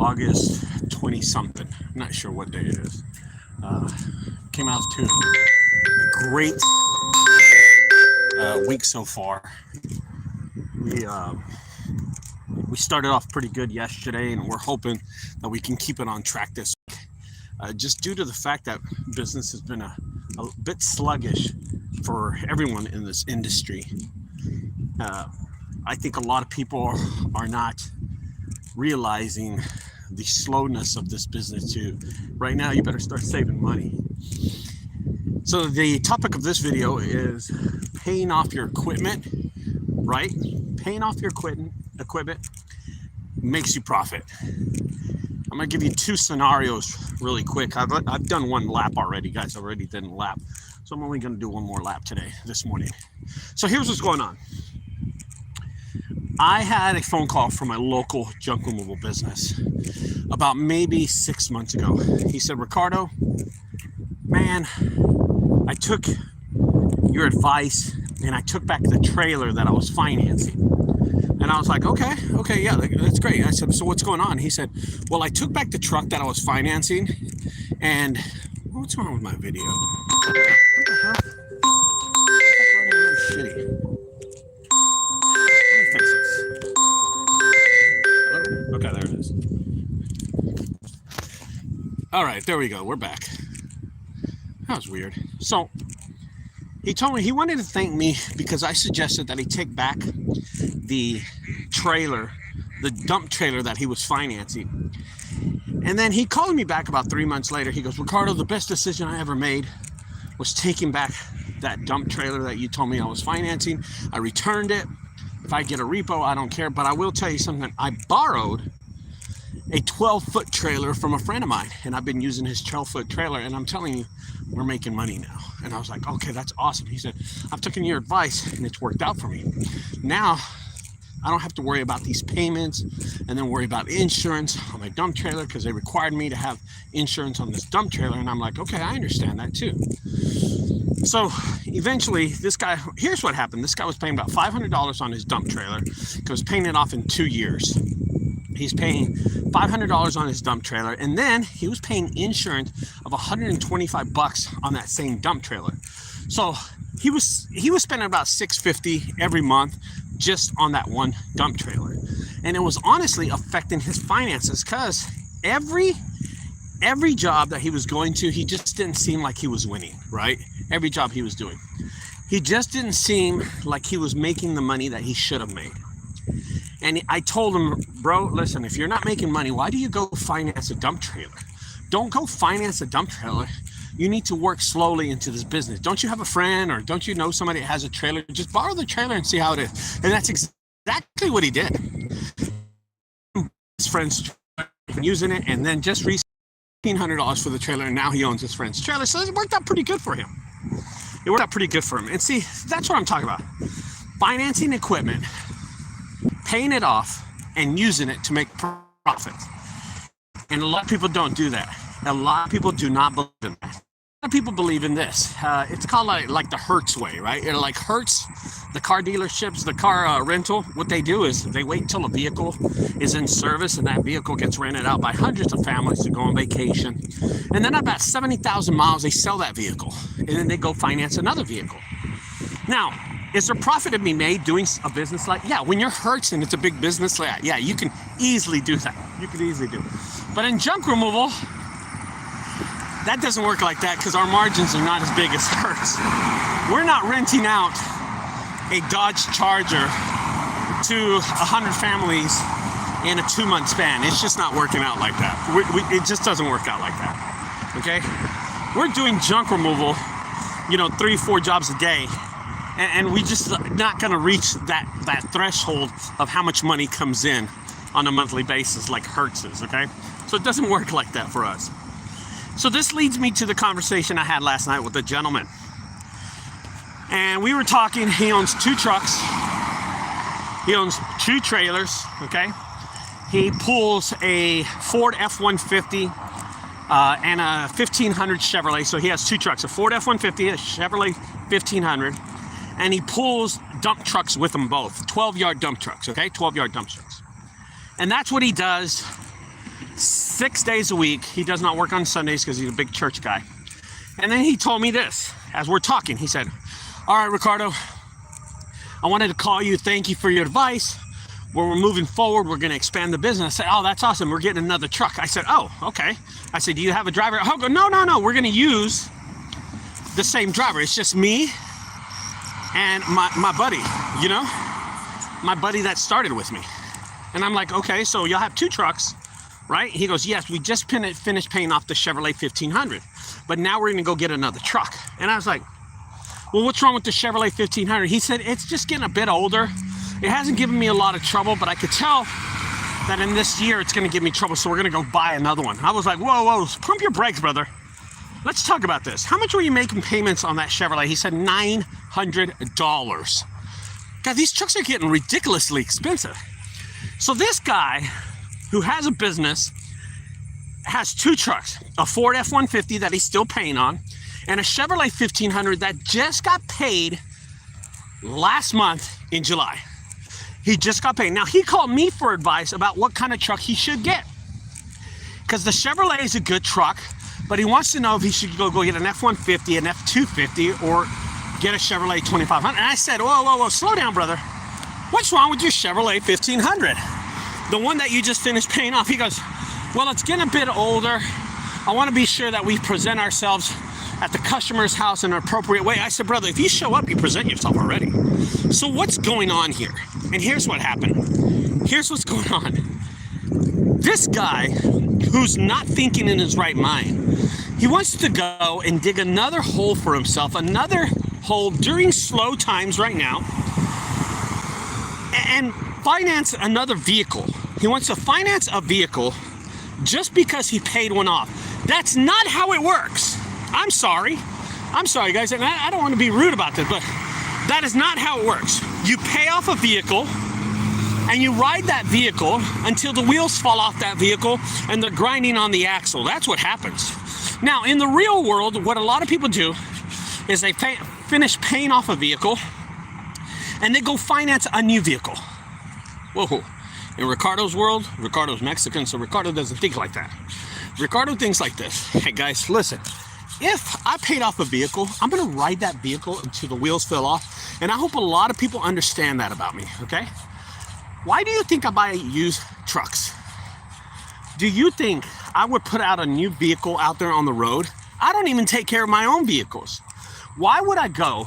August 20 something. I'm not sure what day it is. Came out to a great week so far. We started off pretty good yesterday, and we're hoping that we can keep it on track this week. Just due to the fact that business has been a bit sluggish for everyone in this industry. I think a lot of people are not realizing the slowness of this business too. Right now, you better start saving money. So the topic of this video is paying off your equipment, right? Paying off your equipment makes you profit. I'm gonna give you two scenarios really quick. I've done one lap already, guys. I already did a lap. So I'm only gonna do one more lap this morning. So here's what's going on. I had a phone call from a local junk removal business about maybe 6 months ago. He said, Ricardo, man, I took your advice and I took back the trailer that I was financing. And I was like, okay, yeah, that's great. I said, so what's going on? He said, well, I took back the truck that I was financing, and what's wrong with my video? What the hell? It's really shitty. Let me fix this. Hello? Okay, there it is. All right, there we go. We're back. That was weird. So he told me he wanted to thank me because I suggested that he take back the trailer, the dump trailer that he was financing. And then he called me back about 3 months later. He goes, Ricardo, the best decision I ever made was taking back that dump trailer that you told me I was financing. I returned it. If I get a repo, I don't care. But I will tell you something. I borrowed a 12-foot trailer from a friend of mine, and I've been using his 12-foot trailer, and I'm telling you, we're making money now. And I was like, okay, that's awesome. He said, I've taken your advice, and it's worked out for me. Now, I don't have to worry about these payments and then worry about insurance on my dump trailer because they required me to have insurance on this dump trailer. And I'm like, okay, I understand that too. So eventually this guy, here's what happened. This guy was paying about $500 on his dump trailer because he was paying it off in 2 years. He's paying $500 on his dump trailer, and then he was paying insurance of $125 on that same dump trailer. So he was spending about $650 every month just on that one dump trailer. And it was honestly affecting his finances because every job that he was going to, he just didn't seem like he was winning, right? Every job he was doing. He just didn't seem like he was making the money that he should have made. And I told him, bro, listen, if you're not making money, why do you go finance a dump trailer? Don't go finance a dump trailer. You need to work slowly into this business. Don't you have a friend or don't you know somebody that has a trailer? Just borrow the trailer and see how it is. And that's exactly what he did. His friend's using it, and then just recently $1,500 for the trailer, and now he owns his friend's trailer. So it worked out pretty good for him. It worked out pretty good for him. And see, that's what I'm talking about. Financing equipment, paying it off, and using it to make profits. And a lot of people don't do that. A lot of people do not believe in that. A lot of people believe in this. It's called like the Hertz Way, right? Like Hertz, the car dealerships, the car rental, what they do is they wait until a vehicle is in service and that vehicle gets rented out by hundreds of families to go on vacation. And then about 70,000 miles, they sell that vehicle. And then they go finance another vehicle. Now, is there profit to be made doing a business like, yeah, when you're Hertz and it's a big business like that, yeah, you can easily do that. You can easily do it. But in junk removal, that doesn't work like that because our margins are not as big as Hertz. We're not renting out a Dodge Charger to 100 families in a 2-month span. It's just not working out like that. It just doesn't work out like that, okay? We're doing junk removal, 3-4 jobs a day, and we just not gonna reach that threshold of how much money comes in on a monthly basis like Hertz is, okay? So it doesn't work like that for us. So this leads me to the conversation I had last night with a gentleman. And we were talking, he owns 2 trucks. He owns 2 trailers, okay? He pulls a Ford F-150 and a 1500 Chevrolet. So he has 2 trucks, a Ford F-150, a Chevrolet 1500. And he pulls dump trucks with them both, 12-yard dump trucks, okay? 12-yard dump trucks. And that's what he does 6 days a week. He does not work on Sundays because he's a big church guy. And then he told me this as we're talking. He said, all right, Ricardo, I wanted to call you. Thank you for your advice. Where we're moving forward, we're going to expand the business. I said, oh, that's awesome. We're getting another truck. I said, oh, okay. I said, do you have a driver? Oh, no. We're going to use the same driver. It's just me and my buddy, you know, my buddy that started with me. And I'm like, okay, so you'll have 2 trucks, right? He goes, yes, we just finished paying off the Chevrolet 1500, but now we're going to go get another truck. And I was like, well, what's wrong with the Chevrolet 1500? He said, it's just getting a bit older. It hasn't given me a lot of trouble, but I could tell that in this year it's going to give me trouble, so we're going to go buy another one. I was like, whoa, pump your brakes, brother. Let's talk about this. How much were you making payments on that Chevrolet? He said $900. God, these trucks are getting ridiculously expensive. So this guy who has a business has 2 trucks, a Ford F-150 that he's still paying on, and a Chevrolet 1500 that just got paid last month in July. He just got paid. Now, he called me for advice about what kind of truck he should get. Because the Chevrolet is a good truck, but he wants to know if he should go get an F-150, an F-250, or get a Chevrolet 2500. And I said, whoa, slow down, brother. What's wrong with your Chevrolet 1500? The one that you just finished paying off. He goes, well, it's getting a bit older. I want to be sure that we present ourselves at the customer's house in an appropriate way. I said, brother, if you show up, you present yourself already. So what's going on here? And here's what happened. Here's what's going on. This guy, who's not thinking in his right mind, he wants to go and dig another hole for himself, another hole during slow times right now, and finance another vehicle. He wants to finance a vehicle just because he paid one off. That's not how it works. I'm sorry, guys, and I don't want to be rude about this, but that is not how it works. You pay off a vehicle, and you ride that vehicle until the wheels fall off that vehicle, and they're grinding on the axle. That's what happens. Now, in the real world, what a lot of people do is they finish paying off a vehicle, and they go finance a new vehicle. Whoa. In Ricardo's world, Ricardo's Mexican, so Ricardo doesn't think like that. Ricardo thinks like this. Hey, guys, listen. If I paid off a vehicle, I'm going to ride that vehicle until the wheels fell off. And I hope a lot of people understand that about me, okay? Why do you think I buy used trucks? Do you think I would put out a new vehicle out there on the road? I don't even take care of my own vehicles. Why would I go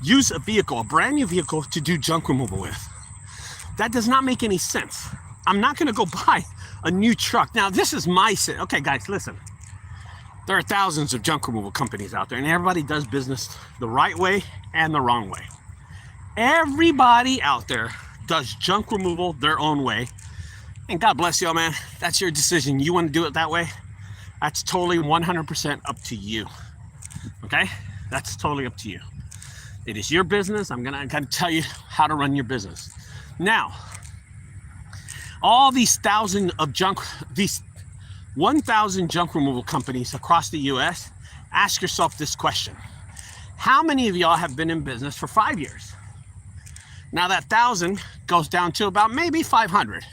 use a vehicle, a brand new vehicle, to do junk removal with? That does not make any sense. I'm not going to go buy a new truck. Now, this is my sin. Okay, guys, listen. There are thousands of junk removal companies out there, and everybody does business the right way and the wrong way. Everybody out there does junk removal their own way. And God bless y'all, man. That's your decision. You want to do it that way? That's totally 100% up to you. Okay? That's totally up to you. It is your business. I'm gonna tell you how to run your business. Now, all these 1,000 junk removal companies across the US, ask yourself this question. How many of y'all have been in business for 5 years? Now that 1,000 goes down to about maybe 500,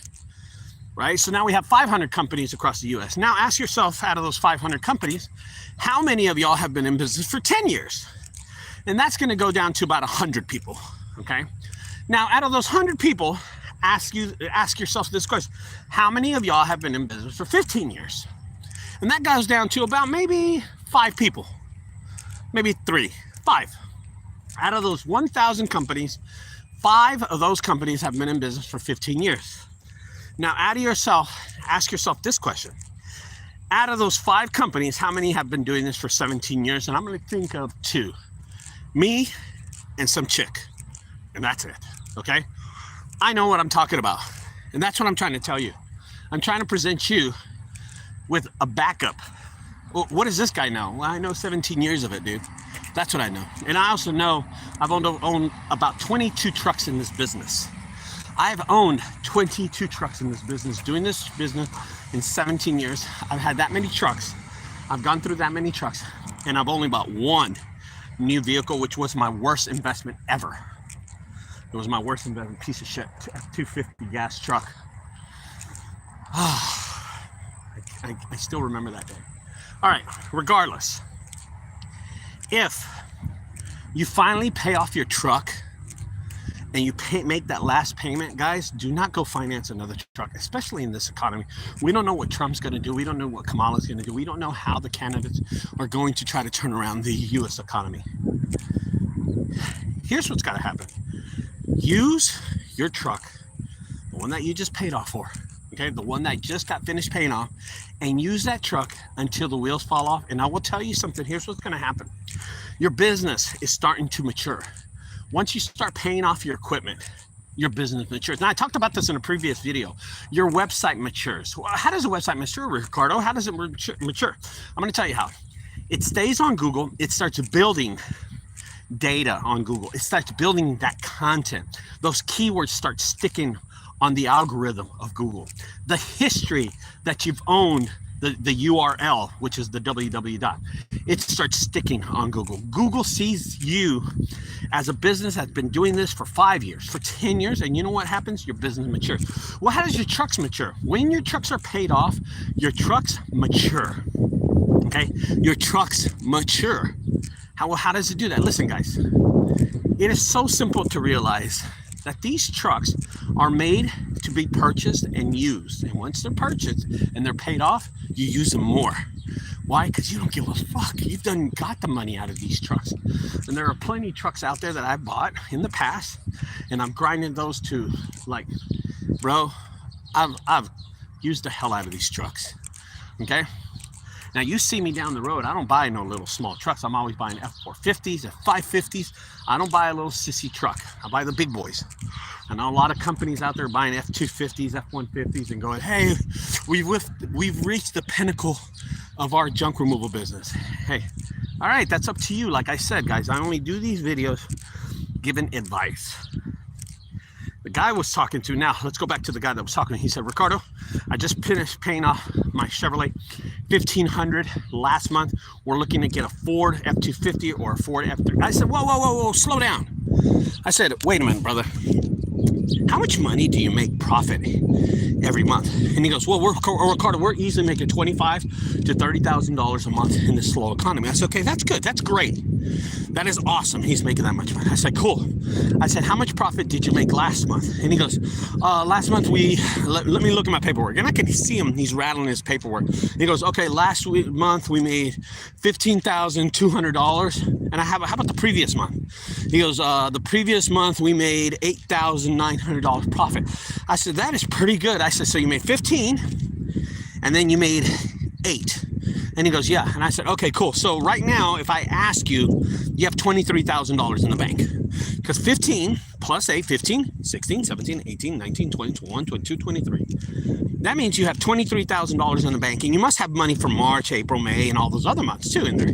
right? So now we have 500 companies across the US. Now ask yourself, out of those 500 companies, how many of y'all have been in business for 10 years? And that's gonna go down to about 100 people, okay? Now, out of those 100 people, ask yourself this question. How many of y'all have been in business for 15 years? And that goes down to about maybe 5 people, maybe 5. Out of those 1,000 companies, 5 of those companies have been in business for 15 years. Now, ask yourself this question. Out of those 5 companies, how many have been doing this for 17 years? And I'm going to think of 2. Me and some chick. And that's it, okay? I know what I'm talking about. And that's what I'm trying to tell you. I'm trying to present you with a backup. Well, what does this guy know? Well, I know 17 years of it, dude. That's what I know. And I also know I've owned about 22 trucks in this business. I've owned 22 trucks in this business, doing this business in 17 years. I've had that many trucks. I've gone through that many trucks, and I've only bought one new vehicle, which was my worst investment ever. It was my worst investment, piece of shit, F-250 gas truck. I I still remember that day. All right, regardless, if you finally pay off your truck and you make that last payment, guys, do not go finance another truck, especially in this economy. We don't know what Trump's going to do. We don't know what Kamala's going to do. We don't know how the candidates are going to try to turn around the U.S. economy. Here's what's got to happen. Use your truck, the one that you just paid off for, okay, the one that just got finished paying off, and use that truck until the wheels fall off. And I will tell you something. Here's what's going to happen. Your business is starting to mature. Once you start paying off your equipment, your business matures. Now, I talked about this in a previous video. Your website matures. Well, how does a website mature, Ricardo? How does it mature? I'm going to tell you how. It stays on Google. It starts building data on Google. It starts building that content. Those keywords start sticking on the algorithm of Google. The history that you've owned, the URL, which is the www. It starts sticking on Google. Google sees you as a business that's been doing this for 5 years, for 10 years, and you know what happens? Your business matures. Well, how does your trucks mature? When your trucks are paid off, your trucks mature. Okay? Your trucks mature. How does it do that? Listen, guys, it is so simple to realize that these trucks are made to be purchased and used. And once they're purchased and they're paid off, you use them more. Why? Because you don't give a fuck. You've got the money out of these trucks. And there are plenty of trucks out there that I bought in the past, and I'm grinding those to, like, bro, I've used the hell out of these trucks. Okay? Now, you see me down the road, I don't buy no little small trucks. I'm always buying F450s, F550s. I don't buy a little sissy truck. I buy the big boys. I know a lot of companies out there buying F250s, F150s, and going, hey, we've reached the pinnacle of our junk removal business. Hey, all right, that's up to you. Like I said, guys, I only do these videos giving advice. The guy I was talking to, now let's go back to the guy that was talking to me. He said, Ricardo, I just finished paying off my Chevrolet 1500 last month. We're looking to get a Ford F250 or a Ford F3. I said, whoa, slow down. I said, wait a minute, brother. How much money do you make profit every month? And he goes, well, Ricardo, we're easily making $25,000 to $30,000 a month in this slow economy. I said, okay, that's good. That's great. That is awesome. He's making that much money. I said, cool. I said, how much profit did you make last month? And he goes, last month let me look at my paperwork. And I can see him. He's rattling his paperwork. And he goes, okay, last month we made $15,200. And how about the previous month? He goes, the previous month we made $8,900 profit. I said, that is pretty good. I said, so you made 15 and then you made 8. And he goes, yeah. And I said, okay, cool. So right now, if I ask you, you have $23,000 in the bank. Because 15 plus 8, 15, 16, 17, 18, 19, 20, 21, 22, 23. That means you have $23,000 in the bank. And you must have money for March, April, May, and all those other months too in there.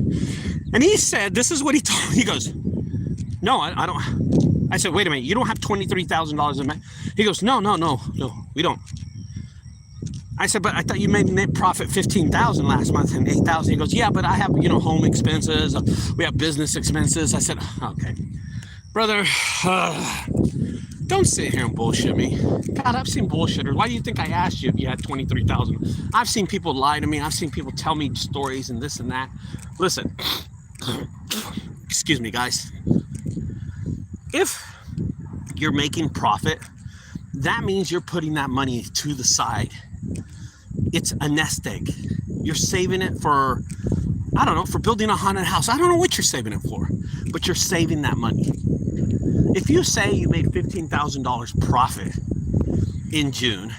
And he said, this is what he told me. He goes, no, I don't. I said, wait a minute. You don't have $23,000 in the bank? He goes, no, we don't. I said, but I thought you made net profit $15,000 last month and $8,000. He goes, yeah, but I have, home expenses. We have business expenses. I said, okay, brother, don't sit here and bullshit me. God, I've seen bullshitters. Why do you think I asked you if you had $23,000? I've seen people lie to me. I've seen people tell me stories and this and that. Listen, excuse me, guys. If you're making profit, that means you're putting that money to the side. It's a nest egg. You're saving it for, I don't know, for building a haunted house. I don't know what you're saving it for, but you're saving that money. If you say you made $15,000 profit in June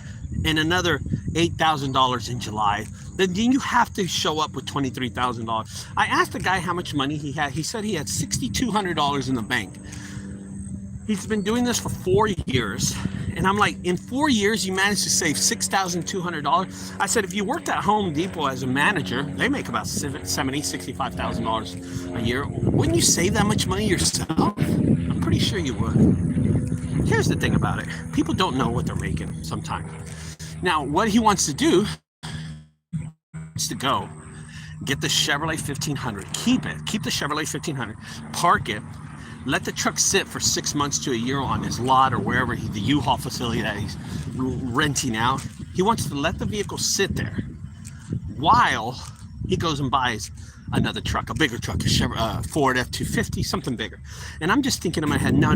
and another $8,000 in July, then you have to show up with $23,000. I asked the guy how much money he had. He said he had $6,200 in the bank. He's been doing this for 4 years. And I'm like, in 4 years, you managed to save $6,200. I said, if you worked at Home Depot as a manager, they make about $70,000, $65,000 a year. Wouldn't you save that much money yourself? I'm pretty sure you would. Here's the thing about it. People don't know what they're making sometimes. Now, what he wants to do is to go get the Chevrolet 1500, keep the Chevrolet 1500, park it, let the truck sit for 6 months to a year on his lot or wherever the U-Haul facility that he's renting out. He wants to let the vehicle sit there, while he goes and buys another truck, a bigger truck, a Ford F-250, something bigger. And I'm just thinking in my head, no.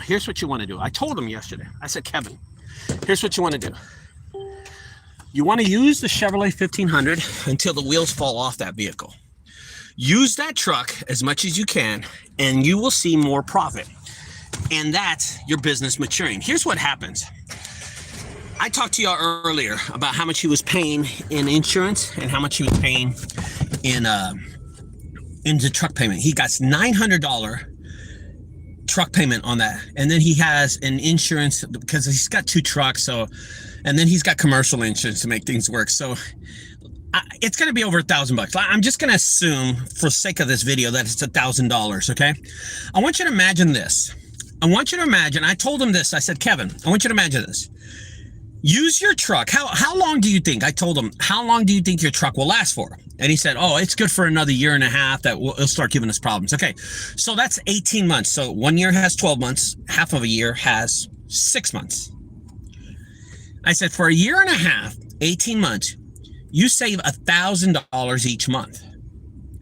Here's what you want to do. I told him yesterday. I said, Kevin, here's what you want to do. You want to use the Chevrolet 1500 until the wheels fall off that vehicle. Use that truck as much as you can, and you will see more profit. And that's your business maturing. Here's what happens. I talked to y'all earlier about how much he was paying in insurance and how much he was paying in the truck payment. He got $900 truck payment on that, and then he has an insurance because he's got 2 trucks. So, and then he's got commercial insurance to make things work. So it's going to be over $1,000. I'm just going to assume, for sake of this video, that it's $1,000. Okay. I want you to imagine this. I told him this. I said, Kevin, I want you to imagine this. Use your truck. How long do you think? I told him, how long do you think your truck will last for? And he said, oh, it's good for another year and a half. It'll start giving us problems. Okay, so that's 18 months. So 1 year has 12 months. Half of a year has 6 months. I said, for a year and a half, 18 months, you save $1,000 each month.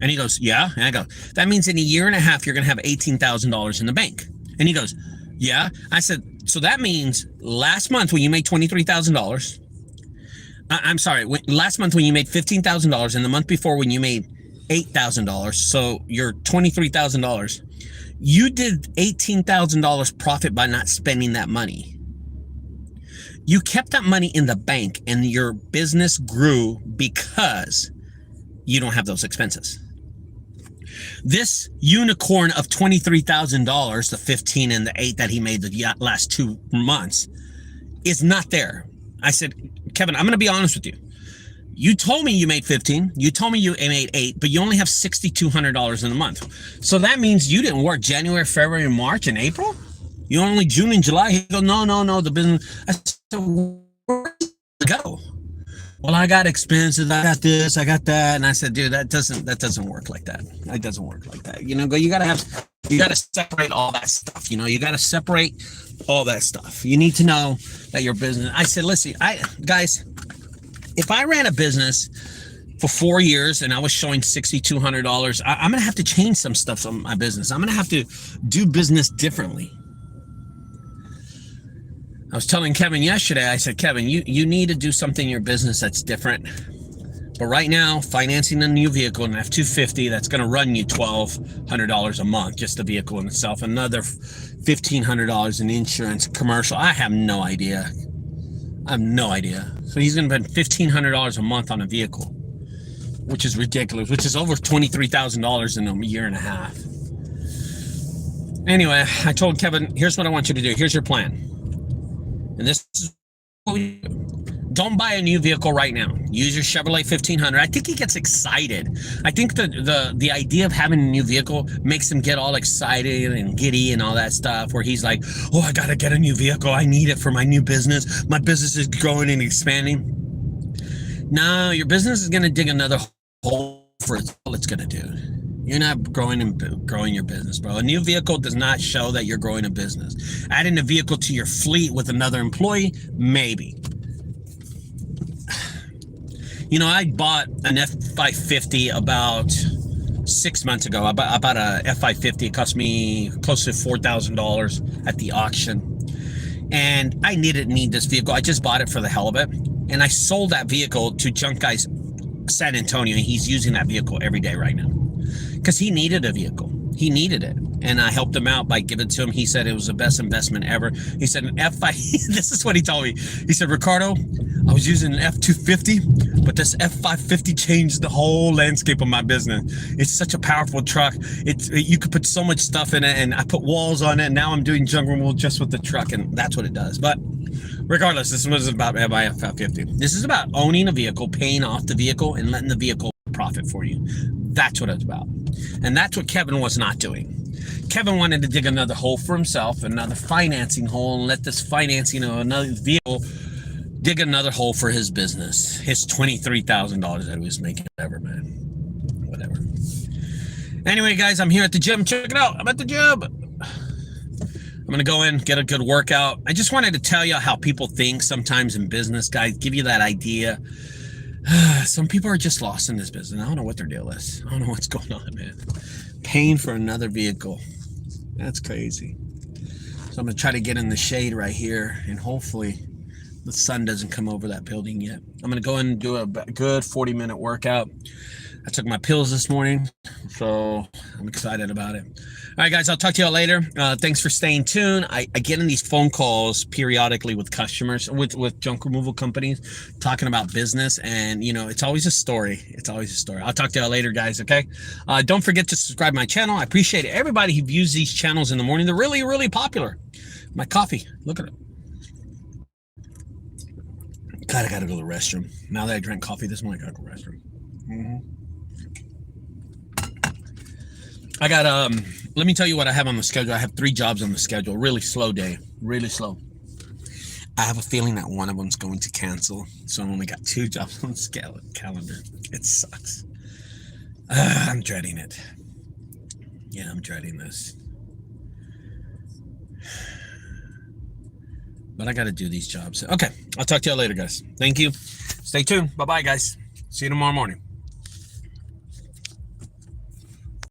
And he goes, yeah. And I go, that means in a year and a half, you're going to have $18,000 in the bank. And he goes, yeah. I said, so that means last month when you made $23,000, I'm sorry, last month when you made $15,000 and the month before when you made $8,000, so you're $23,000, you did $18,000 profit by not spending that money. You kept that money in the bank and your business grew because you don't have those expenses. This unicorn of $23,000, the 15 and the 8 that he made the last 2 months, is not there. I said, Kevin, I'm going to be honest with you. You told me you made 15. You told me you made 8, but you only have $6,200 in a month. So that means you didn't work January, February, March, and April? You only June and July? He goes, no, the business. I said, where does it go? Well, I got expenses, I got this, I got that. And I said, dude, that doesn't work like that. It doesn't work like that. You gotta separate all that stuff. You gotta separate all that stuff. You need to know that your business. I said, listen, guys, if I ran a business for 4 years and I was showing $6,200, I'm gonna have to change some stuff on my business. I'm gonna have to do business differently. I was telling Kevin yesterday, I said, Kevin, you need to do something in your business that's different. But right now, financing a new vehicle, an F-250, that's going to run you $1,200 a month, just the vehicle in itself. Another $1,500 in insurance, commercial. I have no idea. So he's going to spend $1,500 a month on a vehicle, which is ridiculous, which is over $23,000 in a year and a half. Anyway, I told Kevin, here's what I want you to do. Here's your plan. And this is what we do. Don't buy a new vehicle right now. Use your Chevrolet 1500. I think he gets excited. I think the idea of having a new vehicle makes him get all excited and giddy and all that stuff, where he's like, oh, I got to get a new vehicle. I need it for my new business. My business is growing and expanding. No, your business is going to dig another hole for all it's going to do. You're not growing your business, bro. A new vehicle does not show that you're growing a business. Adding a vehicle to your fleet with another employee, maybe. I bought an F550 about 6 months ago. I bought a F550. It cost me close to $4,000 at the auction. And I need this vehicle. I just bought it for the hell of it. And I sold that vehicle to Junk Guys San Antonio. And he's using that vehicle every day right now. Because he needed a vehicle. He needed it. And I helped him out by giving it to him. He said it was the best investment ever. He said an F5, this is what he told me. He said, Ricardo, I was using an F250, but this F550 changed the whole landscape of my business. It's such a powerful truck. You could put so much stuff in it, and I put walls on it, and now I'm doing junk removal just with the truck, and that's what it does. But regardless, this was about my F550. This is about owning a vehicle, paying off the vehicle, and letting the vehicle profit for you. That's what it's about. And that's what Kevin was not doing. Kevin wanted to dig another hole for himself, another financing hole, and let this financing of another vehicle dig another hole for his business. His $23,000 that he was making. Whatever, man. Whatever. Anyway, guys, I'm here at the gym. Check it out. I'm at the gym. I'm going to go in, get a good workout. I just wanted to tell you how people think sometimes in business, guys. Give you that idea. Some people are just lost in this business. I don't know what their deal is. I don't know what's going on, man. Paying for another vehicle. That's crazy. So I'm going to try to get in the shade right here, and hopefully the sun doesn't come over that building yet. I'm going to go in and do a good 40-minute workout. I took my pills this morning, so I'm excited about it. All right, guys, I'll talk to y'all later. Thanks for staying tuned. I get in these phone calls periodically with customers, with junk removal companies, talking about business, and, you know, it's always a story. It's always a story. I'll talk to y'all later, guys, okay? Don't forget to subscribe to my channel. I appreciate everybody who views these channels in the morning. They're really, really popular. My coffee, look at it. God, I gotta go to the restroom. Now that I drank coffee this morning, I gotta go to the restroom. I got, let me tell you what I have on the schedule. I have 3 jobs on the schedule. Really slow day, really slow. I have a feeling that one of them's going to cancel. So I've only got 2 jobs on the calendar. It sucks. I'm dreading it. Yeah, I'm dreading this. But I got to do these jobs. Okay, I'll talk to you later, guys. Thank you. Stay tuned. Bye-bye, guys. See you tomorrow morning.